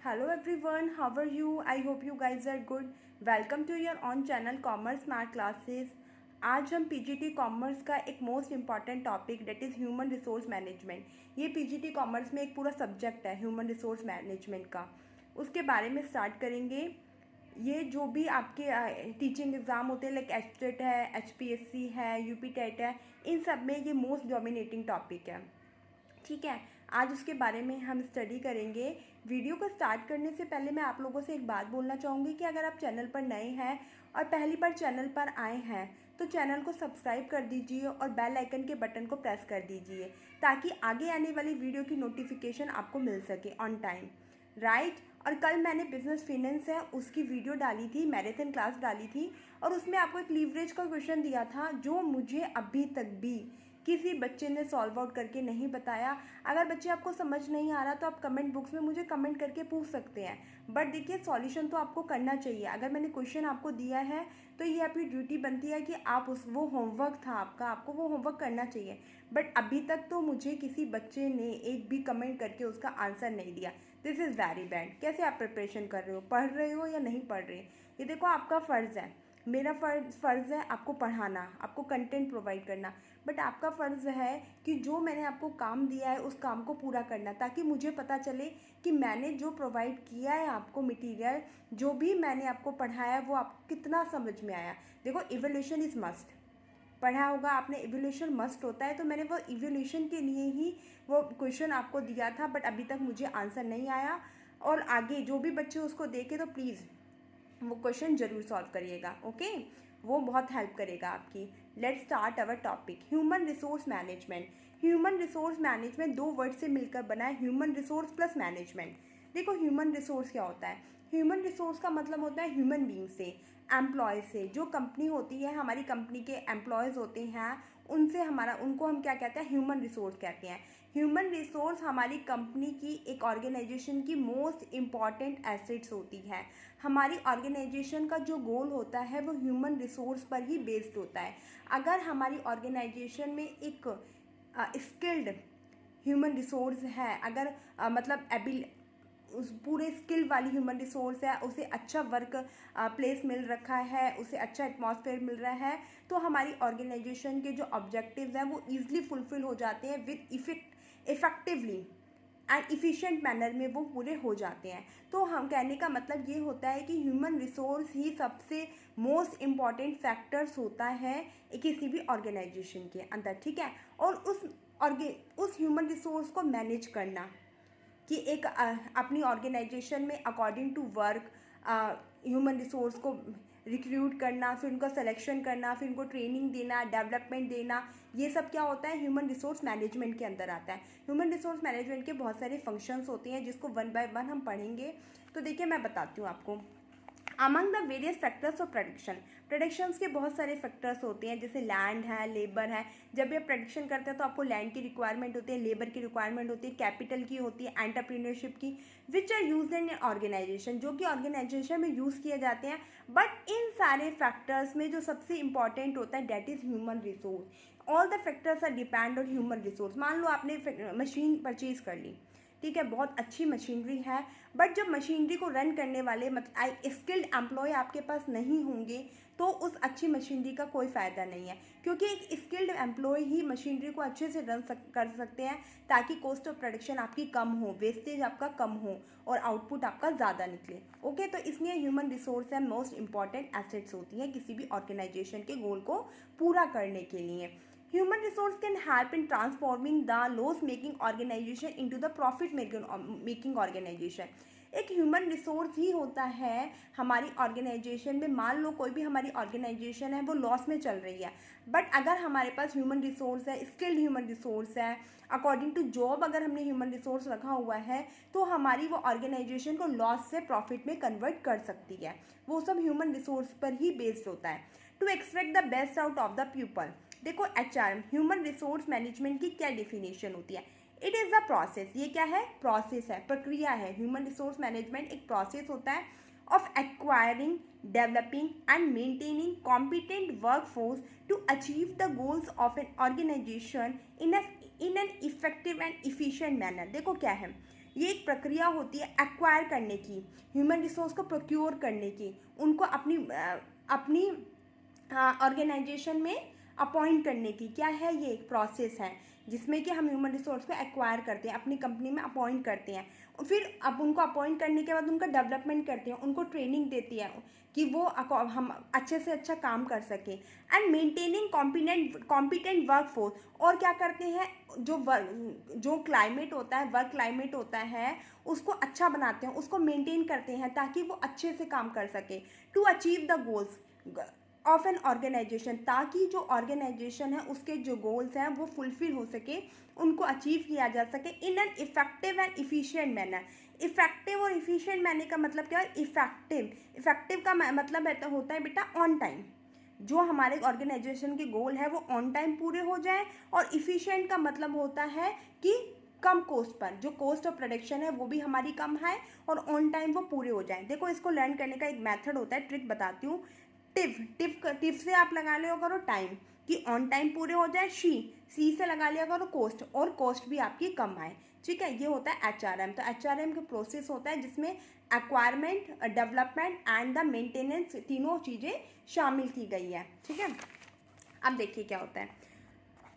Hello everyone, how are you? I hope you guys are good. Welcome to your own channel Commerce Smart Classes. आज हम PGT commerce का एक most important topic date is human resource management. ये PGT commerce में एक पूरा subject है human resource management का, उसके बारे में स्टार्ट करेंगे। ये जो भी आपके टीचिंग एग्ज़ाम होते हैं लाइक एचटेट है, एचपीएससी है, यूपी टेट है, इन सब में ये मोस्ट डोमिनेटिंग टॉपिक है। ठीक है, आज उसके बारे में हम स्टडी करेंगे। वीडियो को स्टार्ट करने से पहले मैं आप लोगों से एक बात बोलना चाहूँगी कि अगर आप चैनल पर नए हैं और पहली बार चैनल पर आए हैं तो चैनल को सब्सक्राइब कर दीजिए और बेल आइकन के बटन को प्रेस कर दीजिए ताकि आगे आने वाली वीडियो की नोटिफिकेशन आपको मिल सके ऑन टाइम, राइट। और कल मैंने बिजनेस फिनेंस है उसकी वीडियो डाली थी, मैराथन क्लास डाली थी, और उसमें आपको एक लीवरेज का क्वेश्चन दिया था जो मुझे अभी तक भी किसी बच्चे ने सॉल्व आउट करके नहीं बताया। अगर बच्चे आपको समझ नहीं आ रहा तो आप कमेंट बॉक्स में मुझे कमेंट करके पूछ सकते हैं, बट देखिए सॉल्यूशन तो आपको करना चाहिए। अगर मैंने क्वेश्चन आपको दिया है तो ये आपकी ड्यूटी बनती है कि आप वो होमवर्क था आपको वो होमवर्क करना चाहिए। बट अभी तक तो मुझे किसी बच्चे ने एक भी कमेंट करके उसका आंसर नहीं दिया। This is very bad. कैसे आप प्रिपरेशन कर रहे हो, पढ़ रहे हो या नहीं पढ़ रहे? ये देखो आपका फ़र्ज़ है, मेरा फ़र्ज़ है आपको पढ़ाना, आपको कंटेंट प्रोवाइड करना, बट आपका फ़र्ज़ है कि जो मैंने आपको काम दिया है उस काम को पूरा करना, ताकि मुझे पता चले कि मैंने जो प्रोवाइड किया है आपको मटेरियल, जो भी मैंने आपको पढ़ाया वो आपको कितना समझ में आया। देखो इवोल्यूशन इज़ मस्ट, पढ़ा होगा आपने, इवोल्यूशन मस्ट होता है, तो मैंने वो इवोल्यूशन के लिए ही वो क्वेश्चन आपको दिया था, बट अभी तक मुझे आंसर नहीं आया। और आगे जो भी बच्चे उसको देखे तो प्लीज़ वो क्वेश्चन ज़रूर सॉल्व करिएगा, ओके। वो बहुत हेल्प करेगा आपकी। Let's start our topic, human resource management. Human resource management दो वर्ड से मिलकर बना है, ह्यूमन रिसोर्स प्लस मैनेजमेंट। देखो ह्यूमन रिसोर्स क्या होता है? ह्यूमन रिसोर्स का मतलब होता है ह्यूमन बींग से, एम्प्लॉय से। जो कंपनी होती है, हमारी कंपनी के एम्प्लॉयज़ होते हैं, उनसे उनको हम क्या कहते हैं? ह्यूमन रिसोर्स कहते हैं। ह्यूमन रिसोर्स हमारी कंपनी की, एक ऑर्गेनाइजेशन की मोस्ट इम्पॉर्टेंट एसेट्स होती है। हमारी ऑर्गेनाइजेशन का जो गोल होता है वो ह्यूमन रिसोर्स पर ही बेस्ड होता है। अगर हमारी ऑर्गेनाइजेशन में एक स्किल्ड ह्यूमन रिसोर्स है, अगर मतलब उस पूरे स्किल वाली ह्यूमन रिसोर्स है, उसे अच्छा वर्क प्लेस मिल रखा है, उसे अच्छा एटमॉस्फेयर मिल रहा है, तो हमारी ऑर्गेनाइजेशन के जो ऑब्जेक्टिव्स हैं वो ईजिली फुलफिल हो जाते हैं with effectively and efficient manner में वो पूरे हो जाते हैं। तो हम कहने का मतलब ये होता है कि ह्यूमन रिसोर्स ही सबसे मोस्ट इम्पॉर्टेंट फैक्टर्स होता है किसी भी ऑर्गेनाइजेशन के अंदर, ठीक है। और उस ह्यूमन रिसोर्स को मैनेज करना कि एक अपनी ऑर्गेनाइजेशन में according to work human resource को रिक्रूट करना, फिर उनका सिलेक्शन करना, फिर उनको ट्रेनिंग देना, डेवलपमेंट देना, ये सब क्या होता है? ह्यूमन रिसोर्स मैनेजमेंट के अंदर आता है। ह्यूमन रिसोर्स मैनेजमेंट के बहुत सारे फंक्शंस होते हैं जिसको वन बाय वन हम पढ़ेंगे। तो देखिए मैं बताती हूँ आपको। Among the various factors of productions के बहुत सारे फैक्टर्स होते हैं, जैसे लैंड है, लेबर है। जब भी आप प्रोडक्शन करते हैं तो आपको लैंड की रिक्वायरमेंट होती है, लेबर की रिक्वायरमेंट होती है, कैपिटल की होती है, एंटरप्रेन्योरशिप की, which are used in organisation, जो कि ऑर्गेनाइजेशन में यूज़ किए जाते हैं। बट इन सारे फैक्टर्स में जो सबसे इंपॉर्टेंट होता है that is human resource. All the factors are depend on human resource. मान लो आपने मशीन परचेज कर ली, ठीक है, बहुत अच्छी मशीनरी है, बट जब मशीनरी को रन करने वाले मतलब स्किल्ड एम्प्लॉय आपके पास नहीं होंगे तो उस अच्छी मशीनरी का कोई फ़ायदा नहीं है, क्योंकि एक स्किल्ड एम्प्लॉय ही मशीनरी को अच्छे से कर सकते हैं ताकि कॉस्ट ऑफ प्रोडक्शन आपकी कम हो, वेस्टेज आपका कम हो और आउटपुट आपका ज़्यादा निकले, ओके। तो इसलिए ह्यूमन रिसोर्स है मोस्ट इंपॉर्टेंट एसेट्स होती हैं किसी भी ऑर्गेनाइजेशन के गोल को पूरा करने के लिए। Human resource can help in transforming the loss-making organization into the profit-making organization. एक ह्यूमन रिसोर्स ही होता है हमारी ऑर्गेनाइजेशन में। मान लो कोई भी हमारी ऑर्गेनाइजेशन है वो लॉस में चल रही है, बट अगर हमारे पास ह्यूमन रिसोर्स है, स्किल्ड ह्यूमन रिसोर्स है, अकॉर्डिंग टू जॉब अगर हमने ह्यूमन रिसोर्स रखा हुआ है तो हमारी वो ऑर्गेनाइजेशन को लॉस से प्रॉफिट में कन्वर्ट कर सकती है। वो सब ह्यूमन रिसोर्स पर ही बेस्ड होता है। To extract the best out of the people. देखो एचआर ह्यूमन रिसोर्स मैनेजमेंट की क्या डिफिनेशन होती है? It is the process. ये क्या है? प्रोसेस है, प्रक्रिया है। ह्यूमन रिसोर्स मैनेजमेंट एक प्रोसेस होता है of acquiring, developing and maintaining competent workforce to achieve the goals of an organisation in an effective and efficient manner. देखो क्या है, ये एक प्रक्रिया होती है एक्वायर करने की, ह्यूमन रिसोर्स को प्रोक्योर करने की, उनको अपनी ऑर्गेनाइजेशन में अपॉइंट करने की। क्या है ये? एक प्रोसेस है जिसमें कि हम ह्यूमन रिसोर्स को एक्वायर करते हैं, अपनी कंपनी में अपॉइंट करते हैं, और फिर अब उनको अपॉइंट करने के बाद उनका डेवलपमेंट करते हैं, उनको ट्रेनिंग देती है कि वो हम अच्छे से अच्छा काम कर सकें। And maintaining competent work force, और क्या करते हैं, जो क्लाइमेट होता है, वर्क क्लाइमेट होता है, उसको अच्छा बनाते हैं, उसको मेंटेन करते हैं ताकि वो अच्छे से काम कर सके। To achieve the goals of an organisation, ताकि जो ऑर्गेनाइजेशन है उसके जो गोल्स हैं वो फुलफिल हो सके, उनको अचीव किया जा सके इन an effective and efficient manner. Effective और इफिशिएंट मैनर का मतलब क्या है? इफेक्टिव का मतलब होता है बेटा ऑन टाइम, जो हमारे ऑर्गेनाइजेशन के गोल है वो ऑन टाइम पूरे हो जाए। और इफिशिएंट का मतलब होता है कि कम कॉस्ट पर, जो कॉस्ट ऑफ प्रोडक्शन है वो भी हमारी कम है और ऑन टाइम वो पूरे हो जाए। देखो, इसको लर्न करने का एक मेथड होता है, ट्रिक बताती हूँ। टिप से आप लगा लिया करो टाइम, कि ऑन टाइम पूरे हो जाए। सी से लगा लिया करो कॉस्ट, और कॉस्ट भी आपकी कम आए। ठीक है, ये होता है HRM। तो HRM का प्रोसेस होता है जिसमें acquirement, development and the maintenance, तीनों चीज़ें शामिल की गई है। ठीक है, अब देखिए क्या होता है।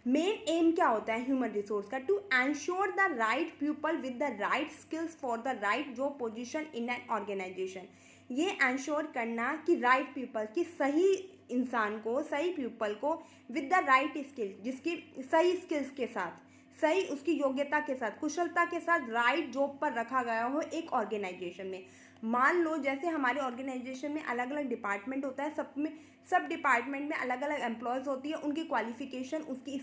मेन एम क्या होता है ह्यूमन रिसोर्स का? To ensure the right people with the right skills for the right job position in an organisation. ये एंश्योर करना कि राइट पीपल, कि सही इंसान को, सही पीपल को विद द राइट स्किल, जिसकी सही स्किल्स के साथ, सही उसकी योग्यता के साथ, कुशलता के साथ राइट जॉब पर रखा गया हो एक ऑर्गेनाइजेशन में। मान लो जैसे हमारे ऑर्गेनाइजेशन में अलग अलग डिपार्टमेंट होता है, सब डिपार्टमेंट में अलग अलग एम्प्लॉयज़ होती है, उनकी क्वालिफिकेशन, उनकी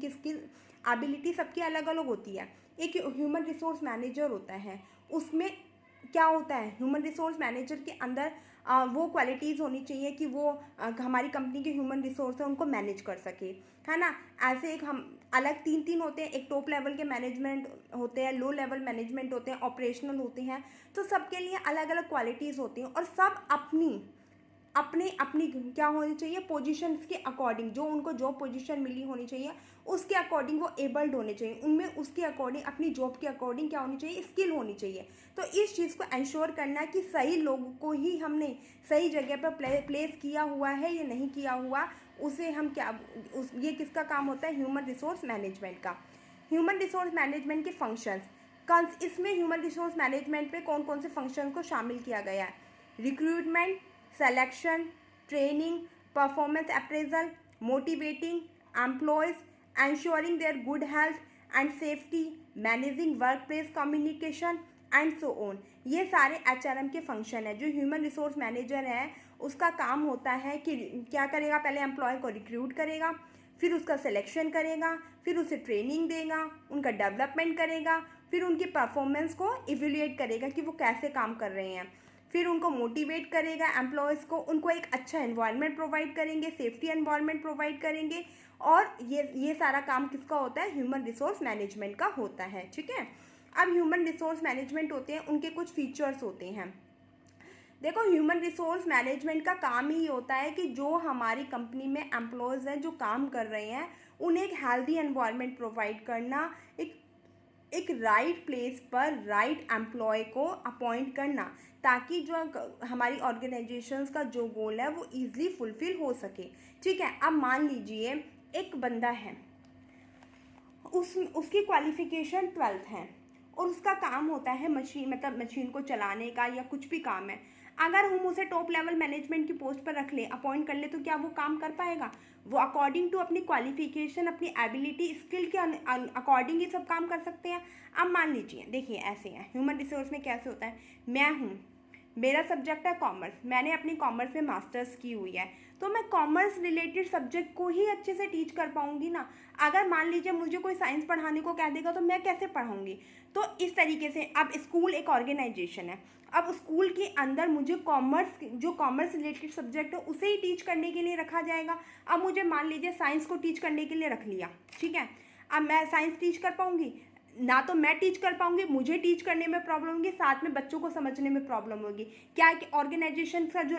स्किल एबिलिटी सबकी अलग अलग होती है। एक ह्यूमन रिसोर्स मैनेजर होता है, उसमें क्या होता है, ह्यूमन रिसोर्स मैनेजर के अंदर वो क्वालिटीज़ होनी चाहिए कि वो हमारी कंपनी के ह्यूमन रिसोर्स है उनको मैनेज कर सके, है ना। ऐसे एक हम अलग तीन होते हैं, एक टॉप लेवल के मैनेजमेंट होते हैं, लो लेवल मैनेजमेंट होते हैं, ऑपरेशनल होते हैं। तो सबके लिए अलग अलग क्वालिटीज़ होती हैं और सब अपनी क्या होनी चाहिए, पोजीशंस के अकॉर्डिंग, जो उनको जॉब पोजीशन मिली होनी चाहिए उसके अकॉर्डिंग वो एबल्ड होने चाहिए, उनमें उसके अकॉर्डिंग, अपनी जॉब के अकॉर्डिंग क्या होनी चाहिए, स्किल होनी चाहिए। तो इस चीज़ को इंश्योर करना कि सही लोगों को ही हमने सही जगह पर प्लेस किया हुआ है या नहीं किया हुआ, उसे हम ये किसका काम होता है? ह्यूमन रिसोर्स मैनेजमेंट का। ह्यूमन रिसोर्स मैनेजमेंट के फंक्शंस, इसमें ह्यूमन रिसोर्स मैनेजमेंट में कौन कौन से फंक्शन को शामिल किया गया है? Recruitment, selection, training, performance appraisal, motivating employees, ensuring their good health and safety, managing workplace communication and so on। ये सारे HRM के फंक्शन है। जो ह्यूमन रिसोर्स मैनेजर है उसका काम होता है कि क्या करेगा, पहले एम्प्लॉय को रिक्रूट करेगा, फिर उसका सिलेक्शन करेगा, फिर उसे ट्रेनिंग देगा, उनका डेवलपमेंट करेगा, फिर उनकी परफॉर्मेंस को इवेल्युएट करेगा कि वो कैसे काम कर रहे हैं, फिर उनको मोटिवेट करेगा एम्प्लॉयज़ को, उनको एक अच्छा एनवायरनमेंट प्रोवाइड करेंगे, सेफ्टी एनवायरनमेंट प्रोवाइड करेंगे। और ये सारा काम किसका होता है? ह्यूमन रिसोर्स मैनेजमेंट का होता है। ठीक है, अब ह्यूमन रिसोर्स मैनेजमेंट होते हैं, उनके कुछ फीचर्स होते हैं। देखो, ह्यूमन रिसोर्स मैनेजमेंट का काम ही होता है कि जो हमारी कंपनी में एम्प्लॉयज़ हैं जो काम कर रहे हैं उन्हें एक हेल्दी एनवायरनमेंट प्रोवाइड करना, एक राइट प्लेस पर राइट एम्प्लॉय को अपॉइंट करना, ताकि जो हमारी ऑर्गेनाइजेशंस का जो गोल है वो ईजिली फुलफिल हो सके। ठीक है, अब मान लीजिए एक बंदा है, उसकी क्वालिफिकेशन 12th है और उसका काम होता है मशीन को चलाने का या कुछ भी काम है। अगर हम उसे टॉप लेवल मैनेजमेंट की पोस्ट पर रख ले, अपॉइंट कर ले, तो क्या वो काम कर पाएगा? वो अकॉर्डिंग टू अपनी क्वालिफिकेशन, अपनी एबिलिटी, स्किल के अकॉर्डिंग ही सब काम कर सकते हैं। अब मान लीजिए, देखिए ऐसे है ह्यूमन रिसोर्स में कैसे होता है। मैं हूँ, मेरा सब्जेक्ट है कॉमर्स, मैंने अपनी कॉमर्स में मास्टर्स की हुई है, तो मैं कॉमर्स रिलेटेड सब्जेक्ट को ही अच्छे से टीच कर पाऊंगी ना। अगर मान लीजिए मुझे कोई साइंस पढ़ाने को कह देगा तो मैं कैसे पढ़ाऊंगी? तो इस तरीके से अब स्कूल एक ऑर्गेनाइजेशन है, अब स्कूल के अंदर मुझे कॉमर्स रिलेटेड सब्जेक्ट है उसे ही टीच करने के लिए रखा जाएगा। अब मुझे मान लीजिए साइंस को टीच करने के लिए रख लिया, ठीक है, अब मैं साइंस टीच कर पाऊंगी ना? तो मैं टीच कर पाऊंगी, मुझे टीच करने में प्रॉब्लम होगी, साथ में बच्चों को समझने में प्रॉब्लम होगी। क्या ऑर्गेनाइजेशन का जो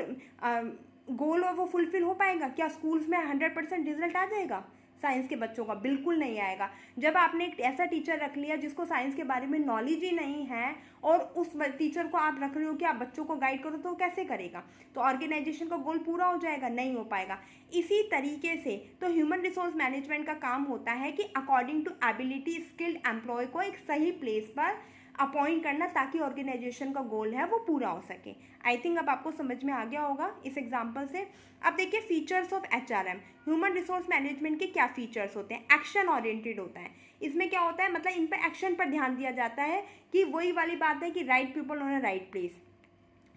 गोल है वो फुलफिल हो पाएगा? क्या स्कूल्स में 100% रिजल्ट आ जाएगा? साइंस के बच्चों का, बिल्कुल नहीं आएगा। जब आपने एक ऐसा टीचर रख लिया जिसको साइंस के बारे में नॉलेज ही नहीं है और उस टीचर को आप रख रहे हो कि आप बच्चों को गाइड करो, तो कैसे करेगा? तो ऑर्गेनाइजेशन का गोल पूरा हो जाएगा? नहीं हो पाएगा। इसी तरीके से तो ह्यूमन रिसोर्स मैनेजमेंट का काम होता है कि according to ability skilled employ को एक सही प्लेस पर अपॉइंट करना, ताकि ऑर्गेनाइजेशन का गोल है वो पूरा हो सके। आई थिंक अब आपको समझ में आ गया होगा इस एग्जांपल से। अब देखिए features of HRM. Human resource management के क्या फीचर्स होते हैं? एक्शन ओरिएंटेड होता है। इसमें क्या होता है, मतलब इन पर एक्शन पर ध्यान दिया जाता है कि वही वाली बात है कि right people on a right place.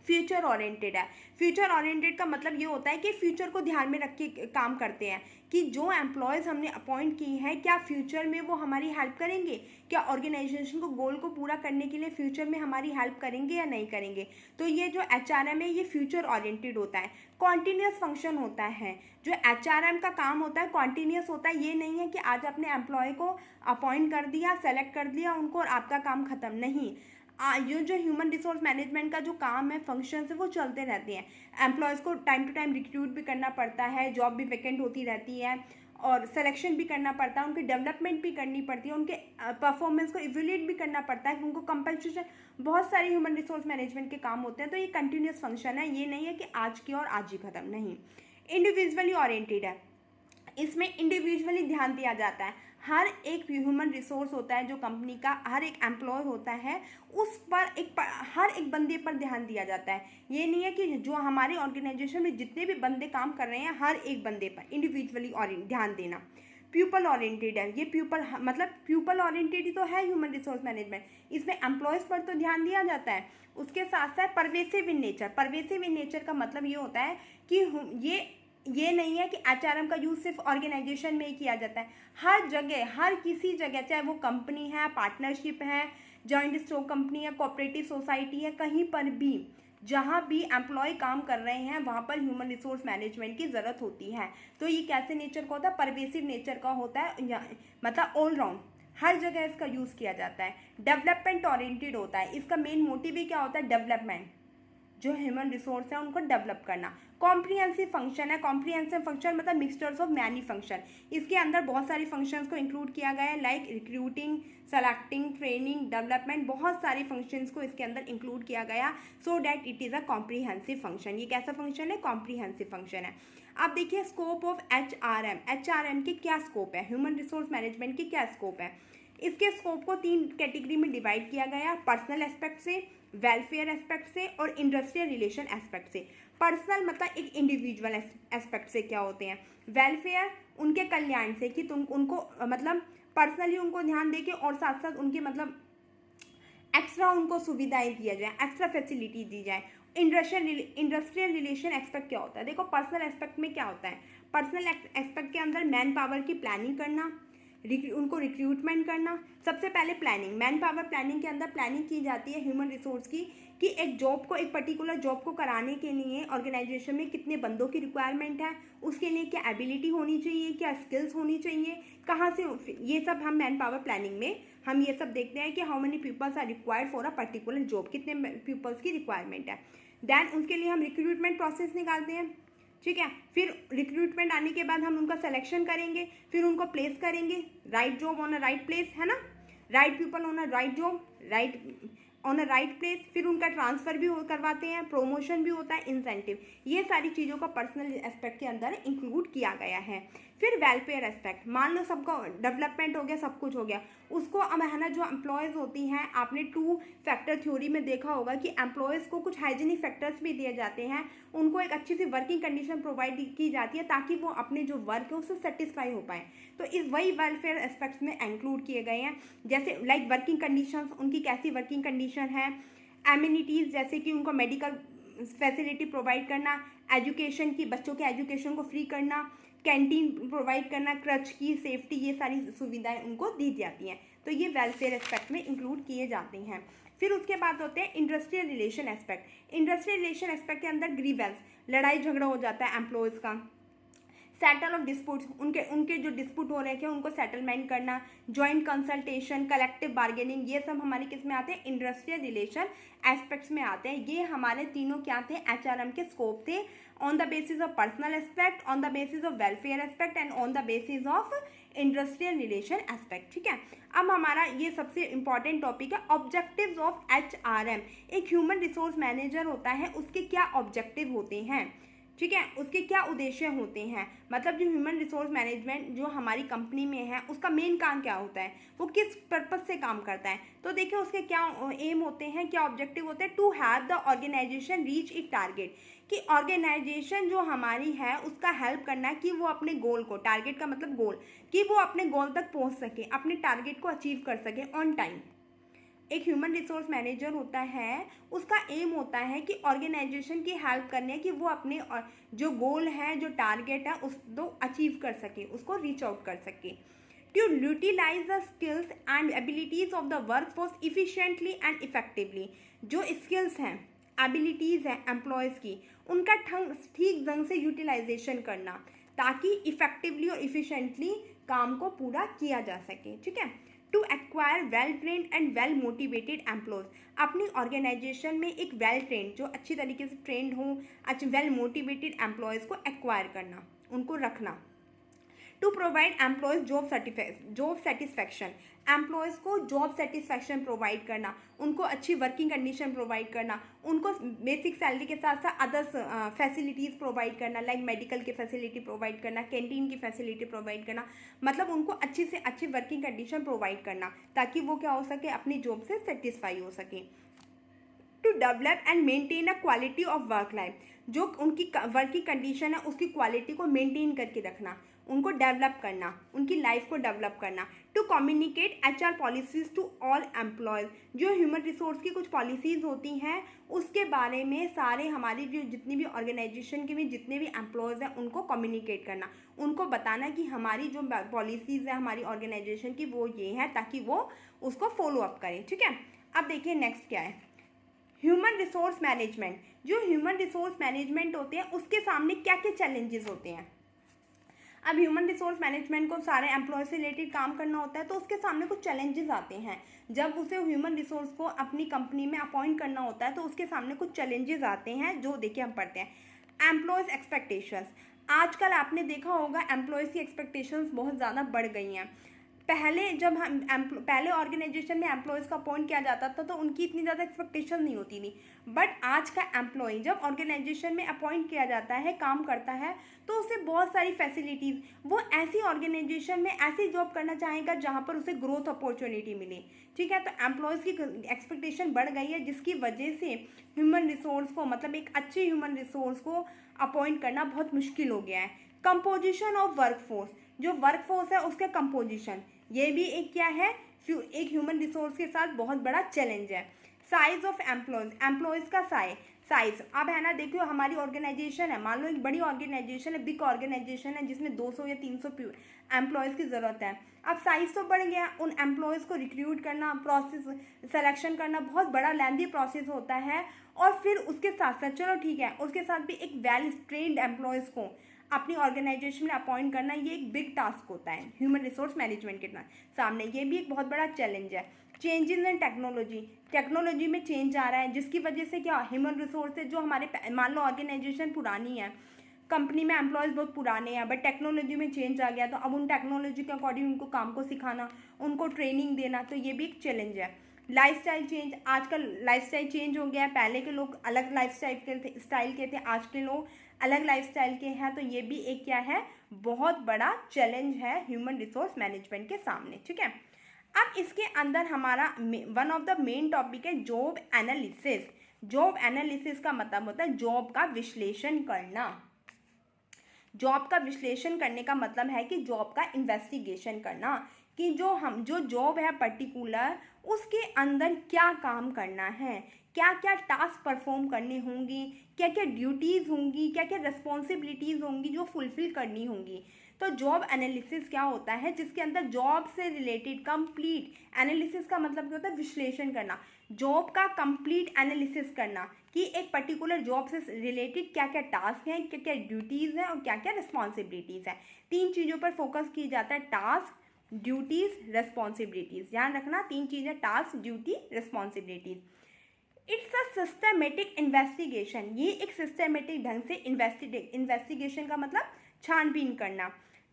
Future oriented है। फ्यूचर ओरिएंटेड का मतलब ये होता है कि फ्यूचर को ध्यान में रख के काम करते हैं कि जो एम्प्लॉयज़ हमने अपॉइंट की हैं क्या फ्यूचर में वो हमारी हेल्प करेंगे, क्या ऑर्गेनाइजेशन को गोल को पूरा करने के लिए फ्यूचर में हमारी हेल्प करेंगे या नहीं करेंगे। तो ये जो एचआरएम है ये फ्यूचर ओरिएंटेड होता है। कॉन्टीन्यूस फंक्शन होता है। जो एचआरएम का काम होता है कॉन्टीन्यूस होता है। ये नहीं है कि आज आपने एम्प्लॉय को अपॉइंट कर दिया, सेलेक्ट कर दिया उनको और आपका काम खत्म, नहीं। ये जो ह्यूमन रिसोर्स मैनेजमेंट का जो काम है, फंक्शन है, वो चलते रहते हैं। एम्प्लॉयज़ को टाइम टू टाइम रिक्रूट भी करना पड़ता है, जॉब भी वैकेंट होती रहती है और सिलेक्शन भी करना पड़ता है, उनकी डेवलपमेंट भी करनी पड़ती है, उनके परफॉर्मेंस को इवेल्युएट भी करना पड़ता है, उनको कंपनसेशन, बहुत सारे ह्यूमन रिसोर्स मैनेजमेंट के काम होते हैं। तो ये कंटिन्यूस फंक्शन है, ये नहीं है कि आज की और आज ही खत्म, नहीं। इंडिविजुअली ओरिएंटेड है। इसमें इंडिविजुअली ध्यान दिया जाता है। हर एक ह्यूमन रिसोर्स होता है जो कंपनी का, हर एक एम्प्लॉय होता है, उस पर हर एक बंदे पर ध्यान दिया जाता है। ये नहीं है कि जो हमारे ऑर्गेनाइजेशन में जितने भी बंदे काम कर रहे हैं हर एक बंदे पर इंडिविजुअली ध्यान देना। प्यूपल ओरिएंटेड है। ये प्यूपल ओरिएंटेड ही तो है ह्यूमन रिसोर्स मैनेजमेंट। इसमें एम्प्लॉयज़ पर तो ध्यान दिया जाता है, उसके साथ साथ pervasive in nature. Pervasive in nature का मतलब ये होता है कि ये नहीं है कि एचआरएम का यूज़ सिर्फ ऑर्गेनाइजेशन में ही किया जाता है, हर जगह, हर किसी जगह, चाहे वो कंपनी है, पार्टनरशिप है, जॉइंट स्टॉक कंपनी है, कोऑपरेटिव सोसाइटी है, कहीं पर भी जहाँ भी एम्प्लॉय काम कर रहे हैं वहाँ पर ह्यूमन रिसोर्स मैनेजमेंट की ज़रूरत होती है। तो ये कैसे नेचर का होता है? परवेसिव नेचर का होता है, मतलब ऑलराउंड, हर जगह इसका यूज़ किया जाता है। डेवलपमेंट ओरिएंटेड होता है। इसका मेन मोटिव ही क्या होता है? डेवलपमेंट, जो ह्यूमन रिसोर्स है उनको डेवलप करना। कॉम्प्रिहेंसिव फंक्शन है। कॉम्प्रिहेंसिव फंक्शन मतलब मिक्सचर्स ऑफ मैनी फंक्शन। इसके अंदर बहुत सारी फंक्शंस को इंक्लूड किया गया है, like recruiting, selecting, training, development, बहुत सारी फंक्शंस को इसके अंदर इंक्लूड किया गया, so that it is a comprehensive function. ये कैसा फंक्शन है? कॉम्प्रिहेंसिव फंक्शन है। अब देखिए स्कोप ऑफ एचआरएम। एचआरएम के क्या स्कोप है? ह्यूमन रिसोर्स मैनेजमेंट की क्या स्कोप है? इसके स्कोप को 3 कैटेगरी में डिवाइड किया गया, पर्सनल एस्पेक्ट से, वेलफेयर एस्पेक्ट से और इंडस्ट्रियल रिलेशन एस्पेक्ट से। पर्सनल मतलब एक इंडिविजुअल एस्पेक्ट से क्या होते हैं, वेलफेयर उनके कल्याण से कि तुम उनको मतलब पर्सनली उनको ध्यान देके और साथ साथ उनके मतलब एक्स्ट्रा उनको सुविधाएं दिया जाए, एक्स्ट्रा फैसिलिटी दी जाए। इंडस्ट्रियल रिलेशन एस्पेक्ट क्या होता है? देखो पर्सनल एस्पेक्ट में क्या होता है, पर्सनल एस्पेक्ट के अंदर मैन पावर की प्लानिंग करना, उनको रिक्रूटमेंट करना। सबसे पहले प्लानिंग, मैन पावर प्लानिंग के अंदर प्लानिंग की जाती है ह्यूमन रिसोर्स की कि एक जॉब को, एक पर्टिकुलर जॉब को कराने के लिए ऑर्गेनाइजेशन में कितने बंदों की रिक्वायरमेंट है, उसके लिए क्या एबिलिटी होनी चाहिए, क्या स्किल्स होनी चाहिए, कहाँ से, ये सब हम मैन पावर प्लानिंग में हम ये सब देखते हैं कि how many peoples are required for a particular job, कितने पीपल्स की रिक्वायरमेंट है। देन उसके लिए हम रिक्रूटमेंट प्रोसेस निकालते हैं, ठीक है। फिर रिक्रूटमेंट आने के बाद हम उनका सिलेक्शन करेंगे, फिर उनको प्लेस करेंगे, right job on a right place, है ना, right people on a right job, right on a right place. फिर उनका ट्रांसफ़र भी करवाते हैं, प्रमोशन भी होता है, इंसेंटिव, ये सारी चीज़ों का पर्सनल एस्पेक्ट के अंदर इंक्लूड किया गया है। फिर वेलफेयर एस्पेक्ट, मान लो सबका डेवलपमेंट हो गया, सब कुछ हो गया, उसको अब है ना जो एम्प्लॉयज़ होती हैं, आपने 2 फैक्टर थ्योरी में देखा होगा कि एम्प्लॉयज़ को कुछ हाइजीनिक फैक्टर्स भी दिए जाते हैं, उनको एक अच्छी सी वर्किंग कंडीशन प्रोवाइड की जाती है ताकि वो अपने जो वर्क है उससे सेटिस्फाई हो पाए। तो इस वही वेलफेयर एस्पेक्ट्स में इंक्लूड किए गए हैं, जैसे लाइक वर्किंग कंडीशंस, उनकी कैसी वर्किंग कंडीशन है, एमिनिटीज़ जैसे कि उनको मेडिकल फैसिलिटी प्रोवाइड करना, एजुकेशन की, बच्चों के एजुकेशन को फ्री करना, कैंटीन प्रोवाइड करना, क्रच की सेफ्टी, ये सारी सुविधाएं उनको दी जाती हैं। तो ये वेलफेयर एस्पेक्ट में इंक्लूड किए जाते हैं। फिर उसके बाद होते हैं industrial relation aspect. Industrial relation aspect के अंदर ग्रीवेंस, लड़ाई झगड़ा हो जाता है एम्प्लॉयज़ का, सेटल ऑफ डिस्प्यूट्स, उनके उनके जो डिस्प्यूट हो रहे थे उनको सेटलमेंट करना, जॉइंट कंसल्टेशन, कलेक्टिव बार्गेनिंग, ये सब हमारे किस में आते हैं, इंडस्ट्रियल रिलेशन एस्पेक्ट्स में आते हैं। ये हमारे तीनों क्या थे, HRM के स्कोप थे, on the basis of personal aspect, on the basis of welfare aspect and on the basis of industrial relation aspect. ठीक है, अब हमारा ये सबसे इंपॉर्टेंट टॉपिक है ऑब्जेक्टिव्स ऑफ HRM। एक ह्यूमन रिसोर्स मैनेजर होता है, उसके क्या ऑब्जेक्टिव होते हैं, ठीक है, उसके क्या उद्देश्य होते हैं, मतलब जो ह्यूमन रिसोर्स मैनेजमेंट जो हमारी कंपनी में है उसका मेन काम क्या होता है, वो किस पर्पस से काम करता है। तो देखिए उसके क्या एम होते हैं, क्या ऑब्जेक्टिव होते हैं, to have the organisation reach it target, कि ऑर्गेनाइजेशन जो हमारी है उसका हेल्प करना है कि वो अपने गोल को, टारगेट का मतलब गोल, कि वो अपने गोल तक पहुंच सके, अपने टारगेट को अचीव कर सके ऑन टाइम। एक ह्यूमन रिसोर्स मैनेजर होता है, उसका एम होता है कि ऑर्गेनाइजेशन की हेल्प करने कि वो अपने जो गोल है, जो टारगेट है उसको अचीव कर सके, उसको रीच आउट कर सके। To utilize the skills and abilities of the work force efficiently and effectively, जो स्किल्स हैं, एबिलिटीज़ हैं एम्प्लॉयज़ की, उनका ठीक ढंग से यूटिलाइजेशन करना ताकि इफेक्टिवली और इफिशिएंटली काम को पूरा किया जा सके। ठीक है, to acquire well trained and well motivated employees, अपनी ऑर्गेनाइजेशन में एक वेल ट्रेंड, जो अच्छी तरीके से ट्रेंड हो, अच्छे वेल मोटिवेटेड एम्प्लॉयज़ को एक्वायर करना, उनको रखना। To provide employees job satisfaction, employees को जॉब सेटिस्फैक्शन प्रोवाइड करना, उनको अच्छी वर्किंग कंडीशन प्रोवाइड करना, उनको बेसिक सैलरी के साथ साथ अदर्स फैसिलिटीज़ प्रोवाइड करना, लाइक मेडिकल की फैसिलिटी प्रोवाइड करना, कैंटीन की फैसिलिटी प्रोवाइड करना, मतलब उनको अच्छी से अच्छी वर्किंग कंडीशन प्रोवाइड करना ताकि वो क्या हो सके, अपनी जॉब से सेटिस्फाई हो सके। To develop and maintain a quality of work life, जो उनकी वर्किंग कंडीशन है उसकी क्वालिटी को मेंटेन करके रखना, उनको डेवलप करना, उनकी लाइफ को डेवलप करना। To communicate HR policies to all employees, जो ह्यूमन रिसोर्स की कुछ पॉलिसीज़ होती हैं उसके बारे में सारे हमारी जो जितनी भी ऑर्गेनाइजेशन के भी जितने भी एम्प्लॉयज़ हैं उनको कम्युनिकेट करना, उनको बताना कि हमारी जो पॉलिसीज़ है हमारी ऑर्गेनाइजेशन की वो ये है, ताकि वो उसको फॉलो अप करें। ठीक है, अब देखिए नेक्स्ट क्या है, ह्यूमन रिसोर्स मैनेजमेंट। जो ह्यूमन रिसोर्स मैनेजमेंट होते हैं उसके सामने क्या क्या चैलेंजेस होते हैं। अब ह्यूमन रिसोर्स मैनेजमेंट को सारे एम्प्लॉय से रिलेटेड काम करना होता है तो उसके सामने कुछ चैलेंजेस आते हैं। जब उसे ह्यूमन रिसोर्स को अपनी कंपनी में अपॉइंट करना होता है तो उसके सामने कुछ चैलेंजेस आते हैं, जो देखिए हम पढ़ते हैं। एम्प्लॉयज़ एक्सपेक्टेशंस, आजकल आपने देखा होगा एम्प्लॉयज़ की एक्सपेक्टेशंस बहुत ज़्यादा बढ़ गई हैं। पहले जब हम पहले ऑर्गेनाइजेशन में एम्प्लॉयज़ का अपॉइंट किया जाता था तो उनकी इतनी ज़्यादा एक्सपेक्टेशन नहीं होती थी, बट आज का एम्प्लॉय जब ऑर्गेनाइजेशन में अपॉइंट किया जाता है, काम करता है, तो उसे बहुत सारी फैसिलिटीज़, वो ऐसी ऑर्गेनाइजेशन में ऐसी जॉब करना चाहेगा जहाँ पर उसे ग्रोथ अपॉर्चुनिटी मिले। ठीक है, तो एम्प्लॉयज़ की एक्सपेक्टेशन बढ़ गई है, जिसकी वजह से ह्यूमन रिसोर्स को, मतलब एक अच्छे ह्यूमन रिसोर्स को अपॉइंट करना बहुत मुश्किल हो गया है। कंपोजिशन ऑफ वर्कफोर्स, जो वर्कफोर्स है उसके कंपोजिशन, ये भी एक क्या है, एक ह्यूमन रिसोर्स के साथ बहुत बड़ा चैलेंज है। साइज ऑफ एम्प्लॉयज़ का साइज, अब है ना, देखियो हमारी ऑर्गेनाइजेशन है, मान लो एक बड़ी ऑर्गेनाइजेशन है, बिग ऑर्गेनाइजेशन है जिसमें 200 या 300 एम्प्लॉयज़ की ज़रूरत है। अब साइज तो बढ़ गया, उन एम्प्लॉयज़ को रिक्रूट करना, प्रोसेस सिलेक्शन करना बहुत बड़ा लेंथी प्रोसेस होता है, और फिर उसके साथ साथ चलो ठीक है, उसके साथ भी एक वेल ट्रेन्ड एम्प्लॉयज़ को अपनी ऑर्गेनाइजेशन में अपॉइंट करना, ये एक बिग टास्क होता है ह्यूमन रिसोर्स मैनेजमेंट के सामने, ये भी एक बहुत बड़ा चैलेंज है। चेंजेस इन टेक्नोलॉजी में चेंज आ रहा है, जिसकी वजह से क्या ह्यूमन रिसोर्स है, जो हमारे मान लो ऑर्गेनाइजेशन पुरानी है, कंपनी में एम्प्लॉयज़ बहुत पुराने हैं, बट टेक्नोलॉजी में चेंज आ गया, तो अब उन टेक्नोलॉजी के अकॉर्डिंग उनको काम को सिखाना, उनको ट्रेनिंग देना, तो ये भी एक चैलेंज है। लाइफस्टाइल चेंज, आजकल लाइफस्टाइल चेंज हो गया है, पहले के लोग अलग स्टाइल के थे, आज के लोग अलग लाइफस्टाइल के हैं, तो ये भी एक क्या है, बहुत बड़ा चैलेंज है ह्यूमन रिसोर्स मैनेजमेंट के सामने। ठीक है, अब इसके अंदर हमारा one of the main topic है जॉब एनालिसिस। जॉब एनालिसिस का मतलब होता है जॉब का विश्लेषण करना। जॉब का विश्लेषण करने का मतलब है कि जॉब का इन्वेस्टिगेशन करना, कि जो जॉब है पर्टिकुलर, उसके अंदर क्या काम करना है, क्या क्या टास्क परफॉर्म करने होंगी, क्या क्या ड्यूटीज़ होंगी, क्या क्या रिस्पॉन्सिबिलिटीज़ होंगी जो फुलफिल करनी होंगी। तो जॉब एनालिसिस क्या होता है, जिसके अंदर जॉब से रिलेटेड कंप्लीट एनालिसिस का मतलब क्या होता है, विश्लेषण करना, जॉब का कंप्लीट एनालिसिस करना कि एक पर्टिकुलर जॉब से रिलेटेड क्या क्या टास्क हैं, क्या क्या ड्यूटीज़ हैं और क्या क्या रिस्पॉन्सिबिलिटीज़ हैं। 3 चीज़ों पर फोकस किया जाता है, टास्क, ड्यूटीज़, रिस्पॉन्सिबिलिटीज़। ध्यान रखना 3 चीज़ें, task, duty, responsibilities. It's a systematic investigation, ये एक सिस्टमेटिक ढंग से इन्वेस्टिगेशन का मतलब छानबीन करना।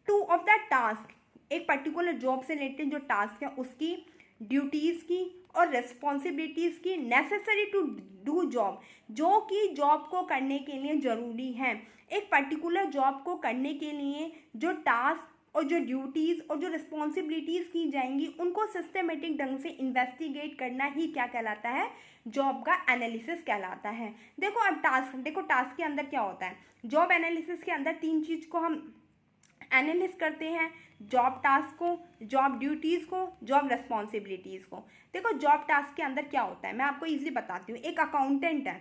टू ऑफ द टास्क, एक पर्टिकुलर जॉब से रिलेटेड जो टास्क है उसकी, ड्यूटीज़ की और रिस्पॉन्सिबिलिटीज़ की, नेसेसरी टू डू जॉब, जो कि जॉब को करने के लिए ज़रूरी है। एक पर्टिकुलर जॉब को करने के लिए जो टास्क और जो ड्यूटीज़ और जो रिस्पॉन्सिबिलिटीज़ की जाएंगी उनको सिस्टमेटिक ढंग से इन्वेस्टिगेट करना ही क्या कहलाता है, जॉब का एनालिसिस कहलाता है। देखो अब टास्क, देखो टास्क के अंदर क्या होता है, जॉब एनालिसिस के अंदर 3 चीज़ को हम एनालिस करते हैं, जॉब टास्क को, जॉब ड्यूटीज़ को, जॉब रिस्पॉन्सिबिलिटीज़ को। देखो जॉब टास्क के अंदर क्या होता है, मैं आपको ईजिली बताती हूँ। एक अकाउंटेंट है,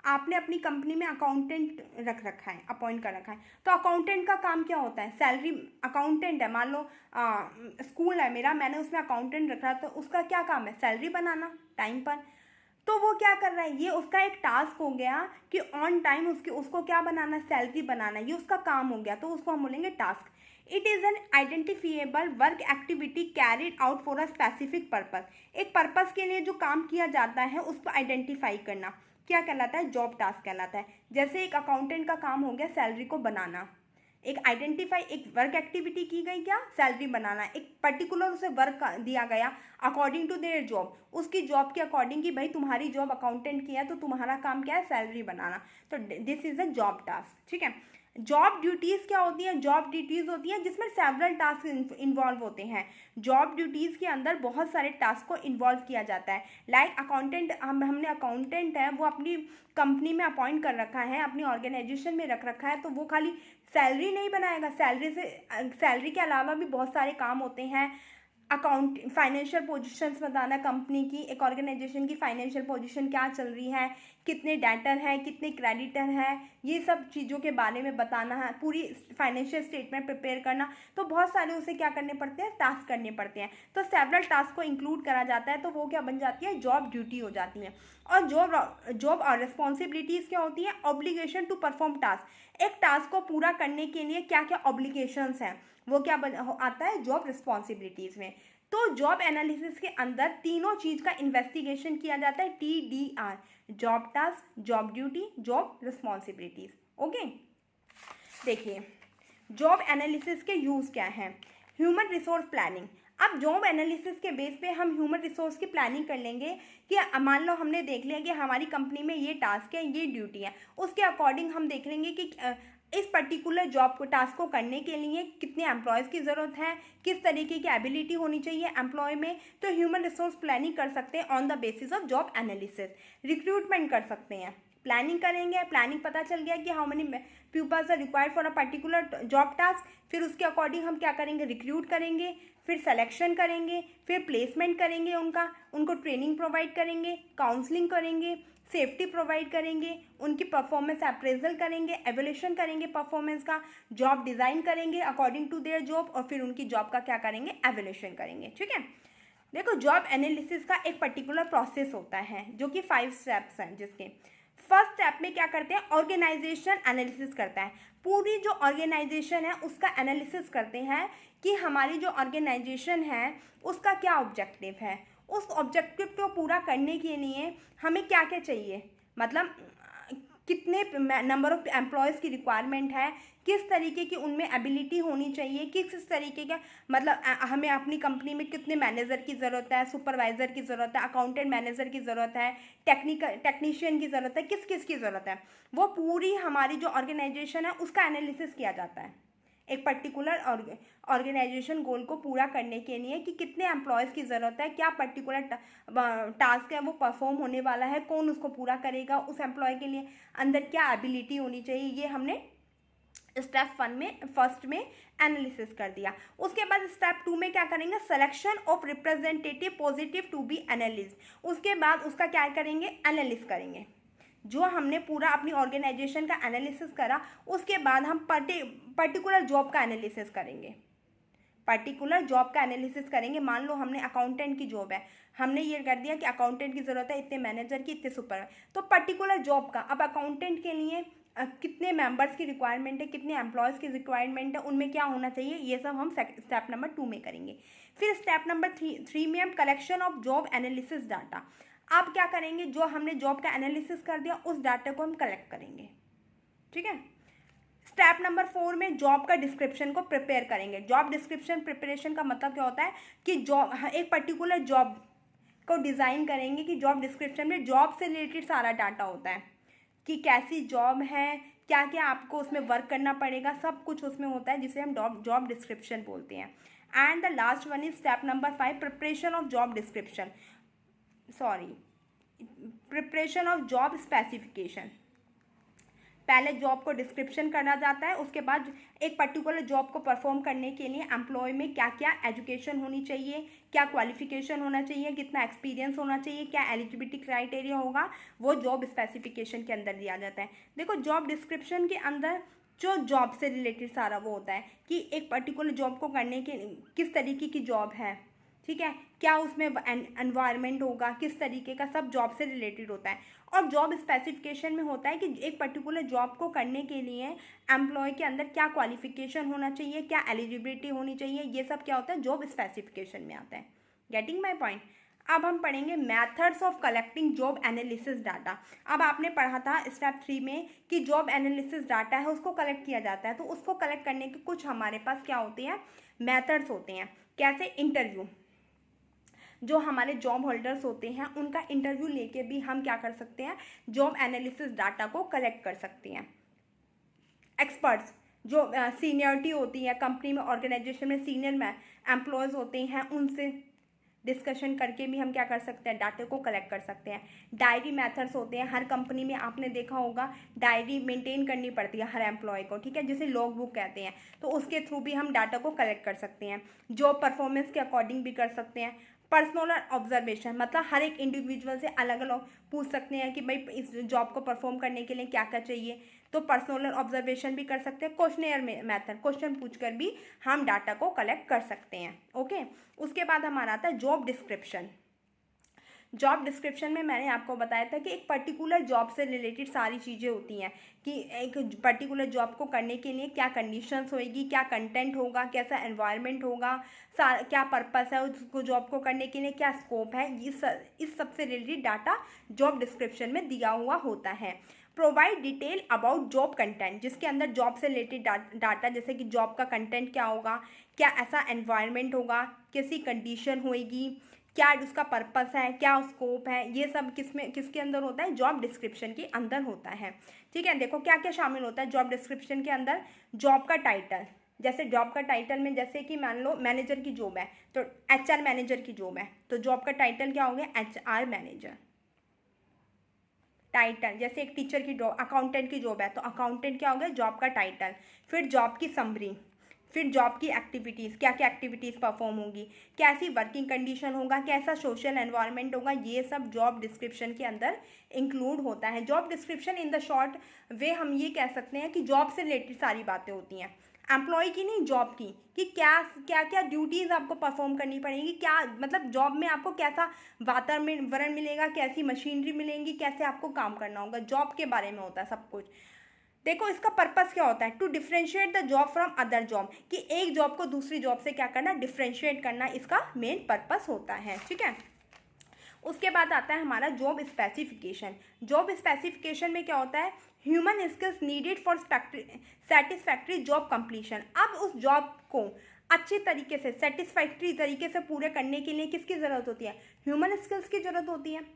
आपने अपनी कंपनी में अकाउंटेंट रख रखा है, अपॉइंट कर रखा है, तो अकाउंटेंट का काम क्या होता है, सैलरी, अकाउंटेंट है, मान लो स्कूल है मेरा, मैंने उसमें अकाउंटेंट रखा, तो उसका क्या काम है, सैलरी बनाना टाइम पर। तो वो क्या कर रहा है, ये उसका एक टास्क हो गया कि ऑन टाइम उसको क्या बनाना, सैलरी बनाना, ये उसका काम हो गया, तो उसको हम बोलेंगे task. It is an identifiable work activity carried out for a specific purpose, एक पर्पस के लिए जो काम किया जाता है उसको आइडेंटिफाई करना क्या कहलाता है, जॉब टास्क कहलाता है। जैसे एक अकाउंटेंट का काम हो गया सैलरी को बनाना, एक आइडेंटिफाई, एक वर्क एक्टिविटी की गई क्या, सैलरी बनाना, एक पर्टिकुलर उसे वर्क दिया गया अकॉर्डिंग टू देयर जॉब, उसकी जॉब के अकॉर्डिंग कि भाई तुम्हारी जॉब अकाउंटेंट की है तो तुम्हारा काम क्या है, सैलरी बनाना, तो this is a job task, ठीक है। जॉब ड्यूटीज़ क्या होती है, जॉब ड्यूटीज़ होती है जिसमें सेवरल टास्क इन्वॉल्व होते हैं। जॉब ड्यूटीज़ के अंदर बहुत सारे टास्क को इन्वॉल्व किया जाता है। लाइक अकाउंटेंट, हमने अकाउंटेंट है वो अपनी कंपनी में अपॉइंट कर रखा है, अपनी ऑर्गेनाइजेशन में रख रखा है, तो वो खाली सैलरी नहीं बनाएगा, सैलरी के अलावा भी बहुत सारे काम होते हैं। अकाउंट, फाइनेंशियल पोजीशंस बताना कंपनी की, एक ऑर्गेनाइजेशन की फाइनेंशियल पोजीशन क्या चल रही है, कितने डेटर हैं, कितने क्रेडिटर हैं, ये सब चीज़ों के बारे में बताना है, पूरी फाइनेंशियल स्टेटमेंट प्रिपेयर करना, तो बहुत सारे उसे क्या करने पड़ते हैं, टास्क करने पड़ते हैं। तो सेवरल टास्क को इंक्लूड करा जाता है, तो वो क्या बन जाती है, जॉब ड्यूटी हो जाती है। और जॉब और रिस्पॉन्सिबिलिटीज़ क्या होती है, ऑब्लिगेशन टू परफॉर्म टास्क, एक टास्क को पूरा करने के लिए क्या क्या ऑब्लिगेशंस हैं, वो क्या आता है, जॉब रिस्पॉन्सिबिलिटीज़ में। तो जॉब एनालिसिस के अंदर तीनों चीज़ का इन्वेस्टिगेशन किया जाता है, TDR, job task, job duty, job responsibilities. Okay, देखिए जॉब एनालिसिस के यूज़ क्या हैं, ह्यूमन रिसोर्स प्लानिंग। अब जॉब एनालिसिस के बेस पे हम ह्यूमन रिसोर्स की प्लानिंग कर लेंगे कि मान लो हमने देख लिया कि हमारी कंपनी में ये टास्क है, ये ड्यूटी है, उसके अकॉर्डिंग हम देख लेंगे कि इस पर्टिकुलर जॉब को, टास्क को करने के लिए कितने एम्प्लॉयज़ की ज़रूरत है, किस तरीके की एबिलिटी होनी चाहिए एम्प्लॉय में, तो ह्यूमन रिसोर्स प्लानिंग कर सकते हैं on the basis of job analysis. Recruitment कर सकते हैं, प्लानिंग करेंगे, प्लानिंग पता चल गया कि how many peoples are required for a particular job task, फिर उसके अकॉर्डिंग हम क्या करेंगे, रिक्रूट करेंगे, फिर सिलेक्शन करेंगे, फिर प्लेसमेंट करेंगे, उनको ट्रेनिंग प्रोवाइड करेंगे, काउंसलिंग करेंगे, सेफ्टी प्रोवाइड करेंगे, उनकी परफॉर्मेंस अप्रेजल करेंगे, एवोल्यूशन करेंगे परफॉर्मेंस का, जॉब डिज़ाइन करेंगे अकॉर्डिंग टू देयर जॉब, और फिर उनकी जॉब का क्या करेंगे, एवोल्यूशन करेंगे, ठीक है। देखो जॉब एनालिसिस का एक पर्टिकुलर प्रोसेस होता है जो कि 5 स्टेप्स हैं, जिसके फर्स्ट स्टेप में क्या करते हैं, ऑर्गेनाइजेशन एनालिसिस करता है, पूरी जो ऑर्गेनाइजेशन है उसका एनालिसिस करते हैं कि हमारी जो ऑर्गेनाइजेशन है उसका क्या ऑब्जेक्टिव है, उस ऑब्जेक्टिव को पूरा करने के लिए हमें क्या क्या चाहिए, मतलब कितने नंबर ऑफ एम्प्लॉयज़ की रिक्वायरमेंट है, किस तरीके की उनमें एबिलिटी होनी चाहिए, किस तरीके का, मतलब हमें अपनी कंपनी में कितने मैनेजर की ज़रूरत है, सुपरवाइज़र की ज़रूरत है, अकाउंटेंट मैनेजर की ज़रूरत है, टेक्नीशियन की ज़रूरत है, किस किस की ज़रूरत है, वो पूरी हमारी जो ऑर्गेनाइजेशन है उसका एनालिसिस किया जाता है। एक पर्टिकुलर ऑर्गेनाइजेशन गोल को पूरा करने के लिए कि कितने एम्प्लॉयज़ की ज़रूरत है, क्या पर्टिकुलर टास्क है वो परफॉर्म होने वाला है, कौन उसको पूरा करेगा, उस एम्प्लॉय के लिए अंदर क्या एबिलिटी होनी चाहिए, ये हमने स्टेप 1 में, फर्स्ट में एनालिसिस कर दिया। उसके बाद स्टेप 2 में क्या करेंगे, selection of representative positive to be analyst, उसके बाद उसका क्या करेंगे, एनालिसिस करेंगे। जो हमने पूरा अपनी ऑर्गेनाइजेशन का एनालिसिस करा उसके बाद हम पर्टिकुलर जॉब का एनालिसिस करेंगे, पर्टिकुलर जॉब का एनालिसिस करेंगे। मान लो हमने अकाउंटेंट की जॉब है, हमने ये कर दिया कि अकाउंटेंट की ज़रूरत है, इतने मैनेजर की, इतने सुपर, तो पर्टिकुलर जॉब का अब अकाउंटेंट के लिए कितने मेंबर्स की रिक्वायरमेंट है, कितने एम्प्लॉयज़ की रिक्वायरमेंट है, उनमें क्या होना चाहिए, ये सब हम स्टेप नंबर 2 में करेंगे। फिर स्टेप नंबर 3 में हम collection of job analysis data. आप क्या करेंगे, जो हमने जॉब का एनालिसिस कर दिया उस डाटा को हम कलेक्ट करेंगे, ठीक है। स्टेप नंबर 4 में जॉब का डिस्क्रिप्शन को प्रिपेयर करेंगे। जॉब डिस्क्रिप्शन प्रिपरेशन का मतलब क्या होता है कि जॉब, एक पर्टिकुलर जॉब को डिज़ाइन करेंगे कि जॉब डिस्क्रिप्शन में जॉब से रिलेटेड सारा डाटा होता है कि कैसी जॉब है, क्या क्या आपको उसमें वर्क करना पड़ेगा, सब कुछ उसमें होता है, जिसे हम जॉब डिस्क्रिप्शन बोलते हैं। And the last one is step number 5, preparation of job description, preparation of job specification. पहले जॉब को डिस्क्रिप्शन करना जाता है, उसके बाद एक पर्टिकुलर जॉब को परफॉर्म करने के लिए एम्प्लॉय में क्या क्या एजुकेशन होनी चाहिए, क्या क्वालिफिकेशन होना चाहिए, कितना एक्सपीरियंस होना चाहिए, क्या एलिजिबिलिटी क्राइटेरिया होगा, वो जॉब स्पेसिफिकेशन के अंदर दिया जाता है। देखो जॉब डिस्क्रिप्शन के अंदर जो जॉब से रिलेटेड सारा वो होता है कि एक पर्टिकुलर जॉब को करने के किस तरीके की जॉब है, ठीक है, क्या उसमें एनवायरनमेंट होगा, किस तरीके का, सब जॉब से रिलेटेड होता है। और जॉब स्पेसिफिकेशन में होता है कि एक पर्टिकुलर जॉब को करने के लिए एम्प्लॉय के अंदर क्या क्वालिफिकेशन होना चाहिए, क्या एलिजिबिलिटी होनी चाहिए, ये सब क्या होता है जॉब स्पेसिफिकेशन में आता है। Getting my point. अब हम पढ़ेंगे methods of collecting job analysis data. अब आपने पढ़ा था स्टेप 3 में कि जॉब एनालिसिस डाटा है उसको कलेक्ट किया जाता है, तो उसको कलेक्ट करने के कुछ हमारे पास क्या होते हैं, मेथड्स होते हैं। कैसे, इंटरव्यू, जो हमारे जॉब होल्डर्स होते हैं उनका इंटरव्यू लेके भी हम क्या कर सकते हैं, जॉब एनालिसिस डाटा को कलेक्ट कर सकते हैं। एक्सपर्ट्स, जो सीनियरिटी होती है कंपनी में, ऑर्गेनाइजेशन में सीनियर एम्प्लॉयज़ होते हैं, उनसे डिस्कशन करके भी हम क्या कर सकते हैं, डाटे को कलेक्ट कर सकते हैं। डायरी मेथड्स होते हैं, हर कंपनी में आपने देखा होगा डायरी मेंटेन करनी पड़ती है हर एम्प्लॉय को, ठीक है, जिसे लॉग बुक कहते हैं, तो उसके थ्रू भी हम डाटा को कलेक्ट कर सकते हैं। जॉब परफॉर्मेंस के अकॉर्डिंग भी कर सकते हैं। पर्सनल ऑब्जर्वेशन, मतलब हर एक इंडिविजुअल से अलग अलग पूछ सकते हैं कि भाई इस जॉब को परफॉर्म करने के लिए क्या क्या चाहिए, तो पर्सनल ऑब्जर्वेशन भी कर सकते हैं। क्वेश्चनेयर मेथड, क्वेश्चन पूछकर भी हम डाटा को कलेक्ट कर सकते हैं, ओके। उसके बाद हमारा आता है जॉब डिस्क्रिप्शन। जॉब डिस्क्रिप्शन में मैंने आपको बताया था कि एक पर्टिकुलर जॉब से रिलेटेड सारी चीज़ें होती हैं कि एक पर्टिकुलर जॉब को करने के लिए क्या कंडीशंस होएगी, क्या कंटेंट होगा, कैसा एनवायरनमेंट होगा, क्या पर्पस है उसको जॉब को करने के लिए, क्या स्कोप है, इस सब से रिलेटेड डाटा जॉब डिस्क्रिप्शन में दिया हुआ होता है। Provide detail about job content, जिसके अंदर जॉब से रिलेटेड डाटा, जैसे कि जॉब का कंटेंट क्या होगा, क्या ऐसा एनवायरनमेंट होगा, कैसी कंडीशन होएगी, क्या उसका पर्पस है, क्या स्कोप है, ये सब किसके अंदर होता है, जॉब डिस्क्रिप्शन के अंदर होता है, ठीक है। देखो क्या क्या शामिल होता है जॉब डिस्क्रिप्शन के अंदर। जॉब का टाइटल, जैसे जॉब का टाइटल में, जैसे कि मान लो मैनेजर की जॉब है तो HR मैनेजर की जॉब है, तो जॉब का टाइटल क्या हो गया, HR मैनेजर। टाइटल, जैसे एक टीचर की जॉब, अकाउंटेंट की जॉब है तो अकाउंटेंट क्या हो गया, जॉब का टाइटल। फिर जॉब की समरी, फिर जॉब की एक्टिविटीज़, क्या क्या एक्टिविटीज़ परफॉर्म होंगी, कैसी वर्किंग कंडीशन होगा, कैसा सोशल एनवायरनमेंट होगा, ये सब जॉब डिस्क्रिप्शन के अंदर इंक्लूड होता है। Job description in the short way हम ये कह सकते हैं कि जॉब से रिलेटेड सारी बातें होती हैं, एम्प्लॉय की नहीं, जॉब की, कि क्या क्या क्या ड्यूटीज़ आपको परफॉर्म करनी पड़ेगी, क्या मतलब जॉब में आपको कैसा वातावरण मिलेगा, कैसी मशीनरी मिलेंगी, कैसे आपको काम करना होगा, जॉब के बारे में होता है सब कुछ। देखो इसका पर्पस क्या होता है, to differentiate the job from other job, कि एक जॉब को दूसरी जॉब से क्या करना, डिफ्रेंशिएट करना, इसका मेन पर्पस होता है, ठीक है। उसके बाद आता है हमारा जॉब स्पेसिफिकेशन। जॉब स्पेसिफिकेशन में क्या होता है, human skills needed for satisfactory job completion. अब उस जॉब को अच्छे तरीके से, सेटिस्फैक्ट्री तरीके से पूरे करने के लिए किसकी ज़रूरत होती है, ह्यूमन स्किल्स की ज़रूरत होती है।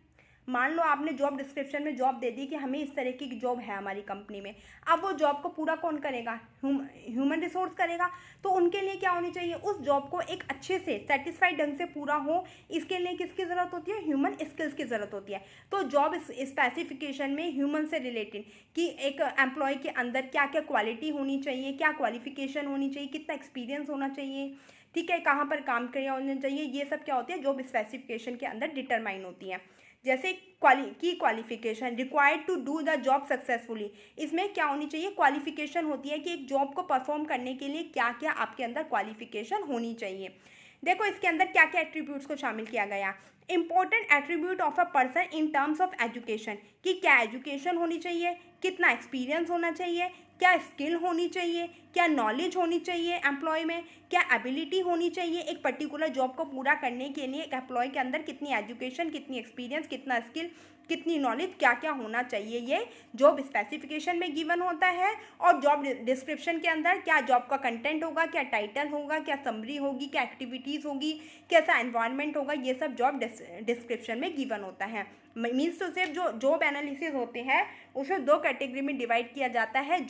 मान लो आपने जॉब डिस्क्रिप्शन में जॉब दे दी कि हमें इस तरह की जॉब है हमारी कंपनी में, अब वो जॉब को पूरा कौन करेगा, ह्यूमन रिसोर्स करेगा, तो उनके लिए क्या होनी चाहिए, उस जॉब को एक अच्छे से सेटिस्फाइड ढंग से पूरा हो, इसके लिए किसकी ज़रूरत होती है, ह्यूमन स्किल्स की ज़रूरत होती है। तो जॉब स्पेसिफिकेशन में ह्यूमन से रिलेटेड कि एक एम्प्लॉय के अंदर क्या क्या क्वालिटी होनी चाहिए, क्या क्वालिफिकेशन होनी चाहिए, कितना एक्सपीरियंस होना चाहिए, ठीक है, कहाँ पर काम किया होना चाहिए, ये सब क्या होती है जॉब स्पेसिफिकेशन के अंदर डिटरमाइन होती है, जैसे की qualification required to do the job successfully, इसमें क्या होनी चाहिए, क्वालिफिकेशन होती है कि एक जॉब को परफॉर्म करने के लिए क्या क्या आपके अंदर क्वालिफिकेशन होनी चाहिए। देखो इसके अंदर क्या क्या एट्रीब्यूट्स को शामिल किया गया। Important attribute of a person in terms of education, कि क्या एजुकेशन होनी चाहिए, कितना एक्सपीरियंस होना चाहिए, क्या स्किल होनी चाहिए, क्या नॉलेज होनी चाहिए एम्प्लॉय में, क्या एबिलिटी होनी चाहिए एक पर्टिकुलर जॉब को पूरा करने के लिए एक एम्प्लॉय के अंदर कितनी एजुकेशन, कितनी एक्सपीरियंस, कितना स्किल, कितनी नॉलेज, क्या क्या होना चाहिए, ये जॉब स्पेसिफिकेशन में गिवन होता है। और जॉब डिस्क्रिप्शन के अंदर क्या जॉब का कंटेंट होगा, क्या टाइटल होगा, क्या समरी होगी, क्या एक्टिविटीज़ होगी, कैसा एनवायरनमेंट होगा, ये सब जॉब डिस्क्रिप्शन में गिवन होता है। मीन्स तो सिर्फ जो जॉब एनालिसिस होते हैं उसे दो कैटेगरी में डिवाइड किया जाता है,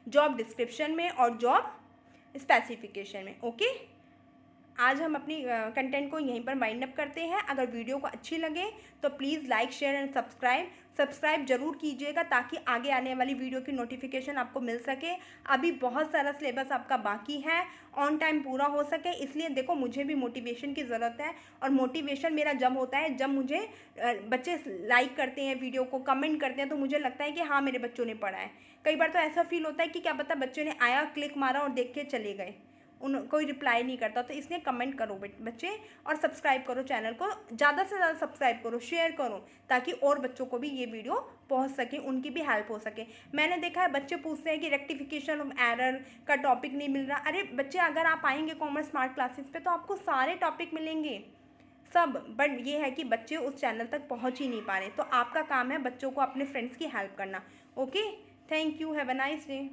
जॉब डिस्क्रिप्शन में और जॉब स्पेसिफिकेशन में। ओके, आज हम अपनी कंटेंट को यहीं पर वाइंड अप करते हैं। अगर वीडियो को अच्छी लगे तो please like share and subscribe जरूर कीजिएगा ताकि आगे आने वाली वीडियो की नोटिफिकेशन आपको मिल सके। अभी बहुत सारा सिलेबस आपका बाकी है, ऑन टाइम पूरा हो सके, इसलिए देखो मुझे भी मोटिवेशन की ज़रूरत है। और मोटिवेशन मेरा जब होता है जब मुझे बच्चे लाइक करते हैं वीडियो को, कमेंट करते हैं, तो मुझे लगता है कि हाँ मेरे बच्चों ने पढ़ा है। कई बार तो ऐसा फील होता है कि क्या पता बच्चों ने आया, क्लिक मारा और देख के चले गए, कोई रिप्लाई नहीं करता। तो इसलिए कमेंट करो बच्चे, और सब्सक्राइब करो चैनल को, ज़्यादा से ज़्यादा सब्सक्राइब करो, शेयर करो, ताकि और बच्चों को भी ये वीडियो पहुंच सके, उनकी भी हेल्प हो सके। मैंने देखा है बच्चे पूछते हैं कि रेक्टिफिकेशन ऑफ एरर का टॉपिक नहीं मिल रहा। अरे बच्चे, अगर आप आएंगे कॉमर्स स्मार्ट क्लासेस पे तो आपको सारे टॉपिक मिलेंगे सब, बट ये है कि बच्चे उस चैनल तक पहुँच ही नहीं पा रहे। तो आपका काम है बच्चों को, अपने फ्रेंड्स की हेल्प करना। Okay, thank you, have a nice day.